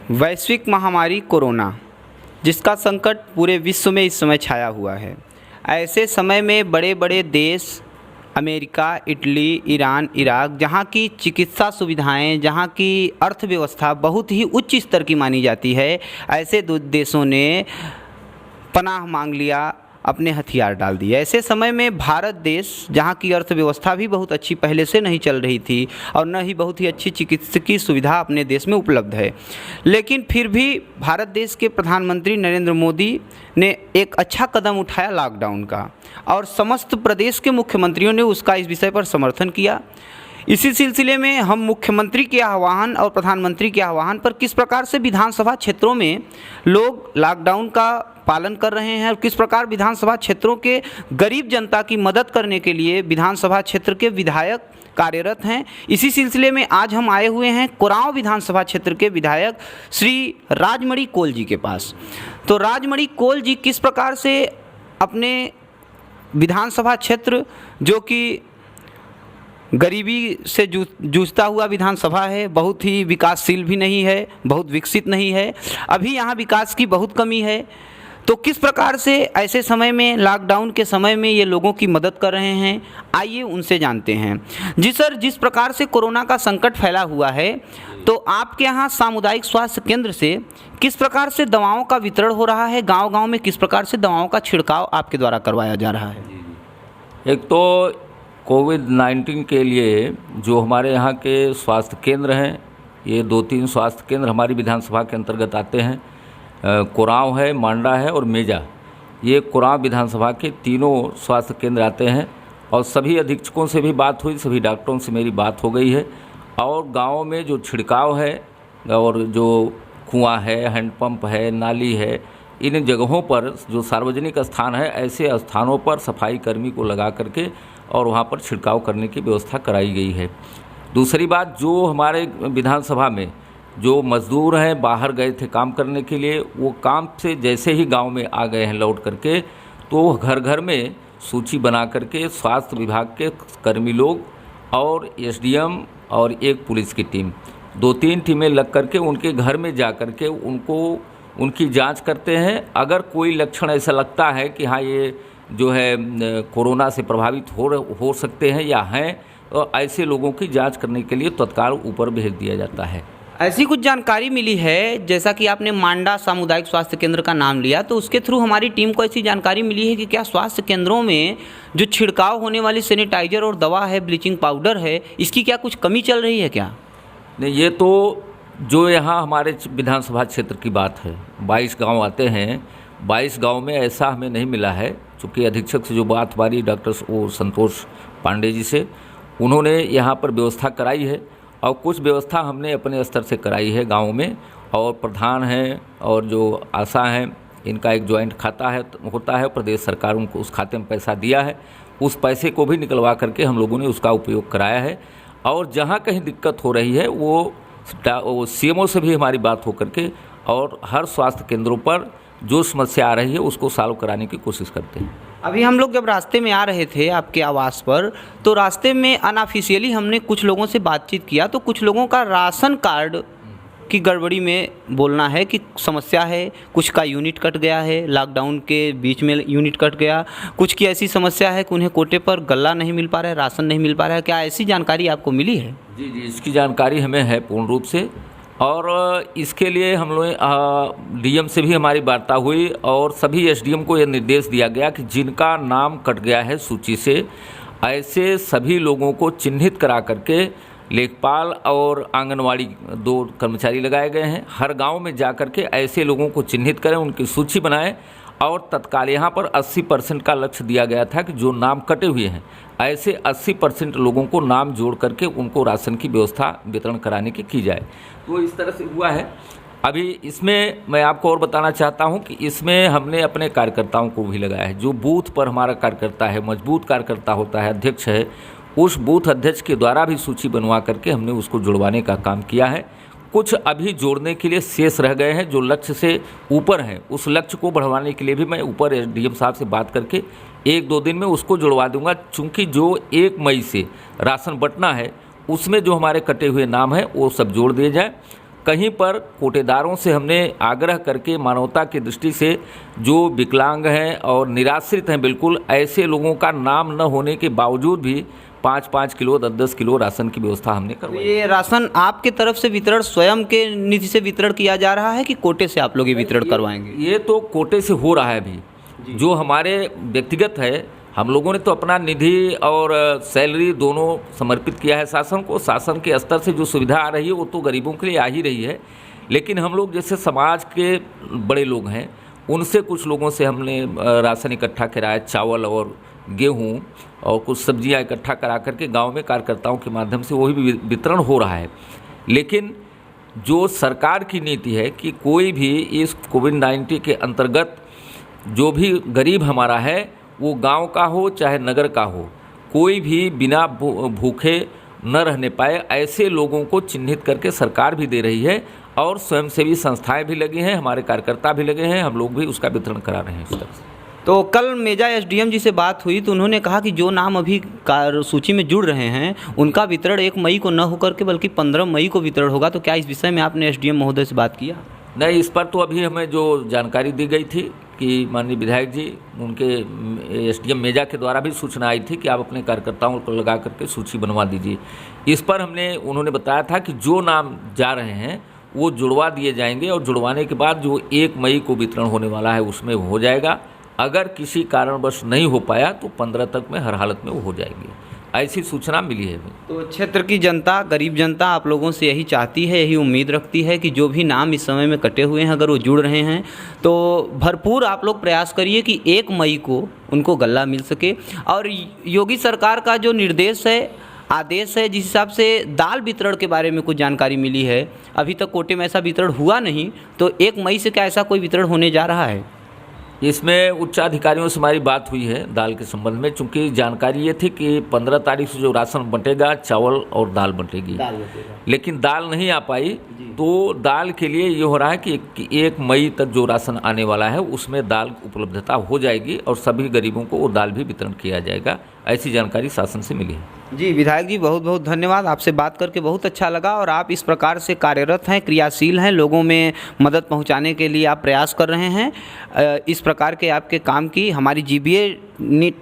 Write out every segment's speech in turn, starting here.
वैश्विक महामारी कोरोना, जिसका संकट पूरे विश्व में इस समय छाया हुआ है। ऐसे समय में बड़े बड़े देश अमेरिका, इटली, ईरान, इराक, जहाँ की चिकित्सा सुविधाएं, जहाँ की अर्थव्यवस्था बहुत ही उच्च स्तर की मानी जाती है, ऐसे देशों ने पनाह मांग लिया, अपने हथियार डाल दिए। ऐसे समय में भारत देश, जहाँ की अर्थव्यवस्था भी बहुत अच्छी पहले से नहीं चल रही थी और न ही बहुत ही अच्छी चिकित्सकीय सुविधा अपने देश में उपलब्ध है, लेकिन फिर भी भारत देश के प्रधानमंत्री नरेंद्र मोदी ने एक अच्छा कदम उठाया लॉकडाउन का, और समस्त प्रदेश के मुख्यमंत्रियों ने उसका इस विषय पर समर्थन किया। इसी सिलसिले में हम मुख्यमंत्री के आह्वान और प्रधानमंत्री के आह्वान पर किस प्रकार से विधानसभा क्षेत्रों में लोग लॉकडाउन का पालन कर रहे हैं और किस प्रकार विधानसभा क्षेत्रों के गरीब जनता की मदद करने के लिए विधानसभा क्षेत्र के विधायक कार्यरत हैं, इसी सिलसिले में आज हम आए हुए हैं कोरांव विधानसभा क्षेत्र के विधायक श्री राजमणि कोल जी के पास। तो राजमणि कोल जी किस प्रकार से अपने विधानसभा क्षेत्र, जो कि गरीबी से जूझता हुआ विधानसभा है, बहुत ही विकासशील भी नहीं है, बहुत विकसित नहीं है, अभी यहाँ विकास की बहुत कमी है, तो किस प्रकार से ऐसे समय में, लॉकडाउन के समय में ये लोगों की मदद कर रहे हैं, आइए उनसे जानते हैं। जी सर, जिस प्रकार से कोरोना का संकट फैला हुआ है, तो आपके यहाँ सामुदायिक स्वास्थ्य केंद्र से किस प्रकार से दवाओं का वितरण हो रहा है, गांव-गांव में किस प्रकार से दवाओं का छिड़काव आपके द्वारा करवाया जा रहा है? एक तो कोविड-19 के लिए जो हमारे यहाँ के स्वास्थ्य केंद्र हैं, ये 2-3 स्वास्थ्य केंद्र हमारी विधानसभा के अंतर्गत आते हैं। कोरांव है, मांडा है और मेजा। ये कोरांव विधानसभा के तीनों स्वास्थ्य केंद्र आते हैं और सभी अधीक्षकों से भी बात हुई, सभी डॉक्टरों से मेरी बात हो गई है। और गाँव में जो छिड़काव है और जो कुआं है, हैंडपंप है, नाली है, इन जगहों पर जो सार्वजनिक स्थान है, ऐसे स्थानों पर सफाई कर्मी को लगा करके और वहाँ पर छिड़काव करने की व्यवस्था कराई गई है। दूसरी बात, जो हमारे विधानसभा में जो मज़दूर हैं, बाहर गए थे काम करने के लिए, वो काम से जैसे ही गांव में आ गए हैं लौट करके, तो घर घर में सूची बना करके स्वास्थ्य विभाग के कर्मी लोग और एसडीएम और एक पुलिस की टीम, 2-3 टीमें लग करके उनके घर में जा करके उनको उनकी जांच करते हैं। अगर कोई लक्षण ऐसा लगता है कि हाँ ये जो है कोरोना से प्रभावित हो सकते हैं या हैं, तो ऐसे लोगों की जांच करने के लिए तत्काल ऊपर भेज दिया जाता है। ऐसी कुछ जानकारी मिली है, जैसा कि आपने मांडा सामुदायिक स्वास्थ्य केंद्र का नाम लिया, तो उसके थ्रू हमारी टीम को ऐसी जानकारी मिली है कि क्या स्वास्थ्य केंद्रों में जो छिड़काव होने वाली सैनिटाइजर और दवा है, ब्लीचिंग पाउडर है, इसकी क्या कुछ कमी चल रही है क्या? नहीं, ये तो जो यहाँ हमारे विधानसभा क्षेत्र की बात है, 22 गाँव आते हैं, 22 गाँव में ऐसा हमें नहीं मिला है। चूँकि अधीक्षक से जो बात हमारी डॉक्टर संतोष पांडे जी से, उन्होंने यहाँ पर व्यवस्था कराई है और कुछ व्यवस्था हमने अपने स्तर से कराई है गाँव में। और प्रधान हैं और जो आशा हैं, इनका एक जॉइंट खाता होता है, प्रदेश सरकार उनको उस खाते में पैसा दिया है, उस पैसे को भी निकलवा करके हम लोगों ने उसका उपयोग कराया है। और जहाँ कहीं दिक्कत हो रही है वो सीएमओ से भी हमारी बात हो करके और हर स्वास्थ्य केंद्रों पर जो समस्या आ रही है उसको सॉल्व कराने की कोशिश करते हैं। अभी हम लोग जब रास्ते में आ रहे थे आपके आवास पर, तो रास्ते में अनऑफिशियली हमने कुछ लोगों से बातचीत किया, तो कुछ लोगों का राशन कार्ड की गड़बड़ी में बोलना है कि समस्या है, कुछ का यूनिट कट गया है, लॉकडाउन के बीच में यूनिट कट गया, कुछ की ऐसी समस्या है कि उन्हें कोटे पर गल्ला नहीं मिल पा रहा है, राशन नहीं मिल पा रहा है। क्या ऐसी जानकारी आपको मिली है? जी, इसकी जानकारी हमें है पूर्ण रूप से, और इसके लिए हम लोग डीएम से भी हमारी वार्ता हुई और सभी एसडीएम को यह निर्देश दिया गया कि जिनका नाम कट गया है सूची से, ऐसे सभी लोगों को चिन्हित करा करके लेखपाल और आंगनवाड़ी 2 कर्मचारी लगाए गए हैं। हर गांव में जा कर के ऐसे लोगों को चिन्हित करें, उनकी सूची बनाएं और तत्काल यहाँ पर 80% का लक्ष्य दिया गया था कि जो नाम कटे हुए हैं, ऐसे 80% लोगों को नाम जोड़ करके उनको राशन की व्यवस्था वितरण कराने की जाए। तो इस तरह से हुआ है। अभी इसमें मैं आपको और बताना चाहता हूं कि इसमें हमने अपने कार्यकर्ताओं को भी लगाया है। जो बूथ पर हमारा कार्यकर्ता है, मजबूत कार्यकर्ता होता है, अध्यक्ष है, उस बूथ अध्यक्ष के द्वारा भी सूची बनवा करके हमने उसको जुड़वाने का काम किया है। कुछ अभी जोड़ने के लिए शेष रह गए हैं जो लक्ष्य से ऊपर हैं, उस लक्ष्य को बढ़वाने के लिए भी मैं ऊपर एसडीएम साहब से बात करके 1-2 दिन में उसको जुड़वा दूंगा। चूँकि जो 1 मई से राशन बंटना है उसमें जो हमारे कटे हुए नाम हैं वो सब जोड़ दिए जाए। कहीं पर कोटेदारों से हमने आग्रह करके मानवता की दृष्टि से जो विकलांग हैं और निराश्रित हैं बिल्कुल, ऐसे लोगों का नाम न होने के बावजूद भी 5-5 किलो 10-10 किलो राशन की व्यवस्था हमने तो करवाई। ये राशन आपके तरफ से वितरण स्वयं के निधि से वितरण किया जा रहा है कि कोटे से आप लोग ये वितरण करवाएंगे? ये तो कोटे से हो रहा है अभी। जो हमारे व्यक्तिगत है, हम लोगों ने तो अपना निधि और सैलरी दोनों समर्पित किया है शासन को। शासन के स्तर से जो सुविधा आ रही है वो तो गरीबों के लिए आ ही रही है, लेकिन हम लोग जैसे समाज के बड़े लोग हैं उनसे कुछ लोगों से हमने राशन इकट्ठा कराया, चावल और गेहूं और कुछ सब्जियां इकट्ठा करा करके गांव में कार्यकर्ताओं के माध्यम से वही भी वितरण हो रहा है। लेकिन जो सरकार की नीति है कि कोई भी इस कोविड-19 के अंतर्गत जो भी गरीब हमारा है वो गांव का हो चाहे नगर का हो, कोई भी बिना भूखे न रहने पाए, ऐसे लोगों को चिन्हित करके सरकार भी दे रही है और स्वयंसेवी संस्थाएं भी लगी हैं, हमारे कार्यकर्ता भी लगे हैं, हम लोग भी उसका वितरण करा रहे हैं इस तरह से। तो कल मेजा एसडीएम जी से बात हुई तो उन्होंने कहा कि जो नाम अभी सूची में जुड़ रहे हैं उनका वितरण 1 मई को न होकर के बल्कि 15 मई को वितरण होगा। तो क्या इस विषय में आपने एसडीएम महोदय से बात किया? नहीं, इस पर तो अभी हमें जो जानकारी दी गई थी कि माननीय विधायक जी उनके एसडीएम मेजा के द्वारा भी सूचना आई थी कि आप अपने कार्यकर्ताओं को लगा करके सूची बनवा दीजिए। इस पर उन्होंने बताया था कि जो नाम जा रहे हैं वो जुड़वा दिए जाएंगे और जुड़वाने के बाद जो 1 मई को वितरण होने वाला है उसमें हो जाएगा। अगर किसी कारणवश नहीं हो पाया तो 15 तक में हर हालत में वो हो जाएगी, ऐसी सूचना मिली है। तो क्षेत्र की जनता, गरीब जनता आप लोगों से यही चाहती है, यही उम्मीद रखती है कि जो भी नाम इस समय में कटे हुए हैं अगर वो जुड़ रहे हैं तो भरपूर आप लोग प्रयास करिए कि 1 मई को उनको गल्ला मिल सके। और योगी सरकार का जो निर्देश है, आदेश है, जिस हिसाब से दाल वितरण के बारे में कुछ जानकारी मिली है, अभी तक कोटे में ऐसा वितरण हुआ नहीं, तो 1 मई से क्या ऐसा कोई वितरण होने जा रहा है? इसमें उच्चाधिकारियों से हमारी बात हुई है दाल के संबंध में, चूंकि जानकारी ये थी कि 15 तारीख से जो राशन बंटेगा चावल और दाल बंटेगी, लेकिन दाल नहीं आ पाई। तो दाल के लिए ये हो रहा है कि 1 मई तक जो राशन आने वाला है उसमें दाल उपलब्धता हो जाएगी और सभी गरीबों को वो दाल भी वितरण किया जाएगा, ऐसी जानकारी शासन से मिली है। जी विधायक जी, बहुत बहुत धन्यवाद। आपसे बात करके बहुत अच्छा लगा और आप इस प्रकार से कार्यरत हैं, क्रियाशील हैं, लोगों में मदद पहुंचाने के लिए आप प्रयास कर रहे हैं। इस प्रकार के आपके काम की हमारी जीबीए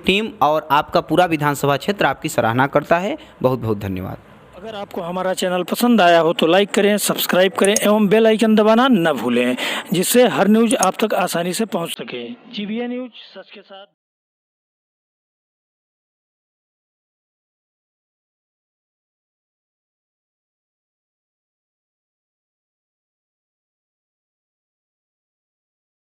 टीम और आपका पूरा विधानसभा क्षेत्र आपकी सराहना करता है। बहुत बहुत धन्यवाद। अगर आपको हमारा चैनल पसंद आया हो तो लाइक करें, सब्सक्राइब करें एवं बेल आइकन दबाना न भूलें, जिससे हर न्यूज़ आप तक आसानी से पहुंच सके। जीबीए न्यूज़, सच के साथ।